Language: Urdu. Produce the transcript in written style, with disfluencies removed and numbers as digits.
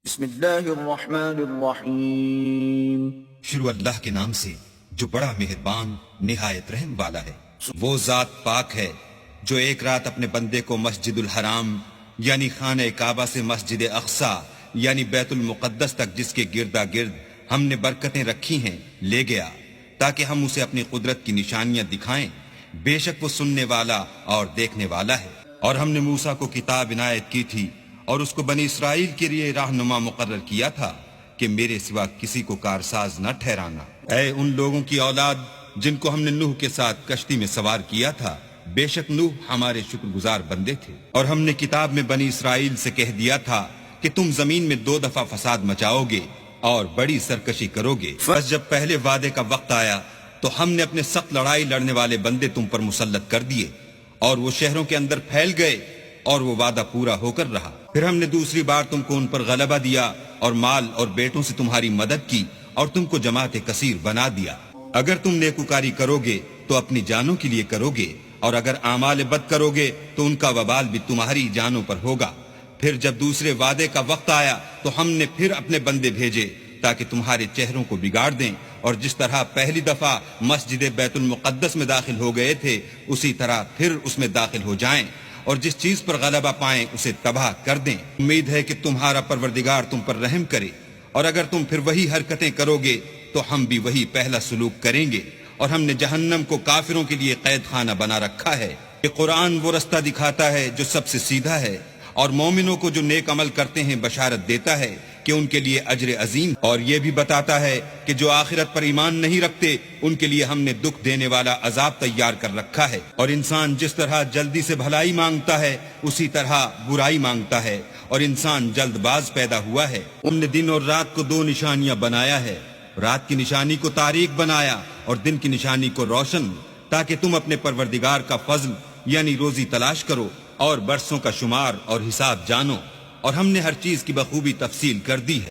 بسم اللہ الرحمن الرحیم۔ شروع اللہ کے نام سے جو بڑا مہربان نہایت رحم والا ہے۔ وہ ذات پاک ہے جو ایک رات اپنے بندے کو مسجد الحرام یعنی خانہ کعبہ سے مسجد اقصی یعنی بیت المقدس تک جس کے گردا گرد ہم نے برکتیں رکھی ہیں لے گیا تاکہ ہم اسے اپنی قدرت کی نشانیاں دکھائیں۔ بے شک وہ سننے والا اور دیکھنے والا ہے۔ اور ہم نے موسیٰ کو کتاب عنایت کی تھی اور اس کو بنی اسرائیل کے لیے رہنما مقرر کیا تھا کہ میرے سوا کسی کو کارساز نہ ٹھہرانا۔ اے ان لوگوں کی اولاد جن کو ہم نے نوح کے ساتھ کشتی میں سوار کیا تھا، بے شک نوح ہمارے شکر گزار بندے تھے۔ اور ہم نے کتاب میں بنی اسرائیل سے کہہ دیا تھا کہ تم زمین میں 2 دفعہ فساد مچاؤ گے اور بڑی سرکشی کرو گے۔ بس جب پہلے وعدے کا وقت آیا تو ہم نے اپنے سخت لڑائی لڑنے والے بندے تم پر مسلط کر دیے اور وہ شہروں کے اندر پھیل گئے اور وہ وعدہ پورا ہو کر رہا۔ پھر ہم نے دوسری بار تم کو ان پر غلبہ دیا اور مال اور بیٹوں سے تمہاری مدد کی اور تم کو جماعت کثیر بنا دیا۔ اگر تم نیکوکاری کرو گے تو اپنی جانوں کے لیے کرو گے اور اگر اعمال بد کرو گے تو ان کا وبال بھی تمہاری جانوں پر ہوگا۔ پھر جب دوسرے وعدے کا وقت آیا تو ہم نے پھر اپنے بندے بھیجے تاکہ تمہارے چہروں کو بگاڑ دیں، اور جس طرح پہلی دفعہ مسجد بیت المقدس میں داخل ہو گئے تھے اسی طرح پھر اس میں داخل ہو جائیں، اور جس چیز پر غلبہ پائیں اسے تباہ کر دیں۔ امید ہے کہ تمہارا پروردگار تم پر رحم کرے، اور اگر تم پھر وہی حرکتیں کرو گے تو ہم بھی وہی پہلا سلوک کریں گے۔ اور ہم نے جہنم کو کافروں کے لیے قید خانہ بنا رکھا ہے۔ کہ قرآن وہ رستہ دکھاتا ہے جو سب سے سیدھا ہے، اور مومنوں کو جو نیک عمل کرتے ہیں بشارت دیتا ہے کہ ان کے لیے اجر عظیم، اور یہ بھی بتاتا ہے کہ جو آخرت پر ایمان نہیں رکھتے ان کے لیے ہم نے دکھ دینے والا عذاب تیار کر رکھا ہے۔ اور انسان جس طرح جلدی سے بھلائی مانگتا ہے اسی طرح برائی مانگتا ہے، اور انسان جلد باز پیدا ہوا ہے۔ ہم نے دن اور رات کو 2 نشانیاں بنایا ہے، رات کی نشانی کو تاریک بنایا اور دن کی نشانی کو روشن، تاکہ تم اپنے پروردگار کا فضل یعنی روزی تلاش کرو اور برسوں کا شمار اور حساب جانو۔ اور ہم نے ہر چیز کی بخوبی تفصیل کر دی ہے۔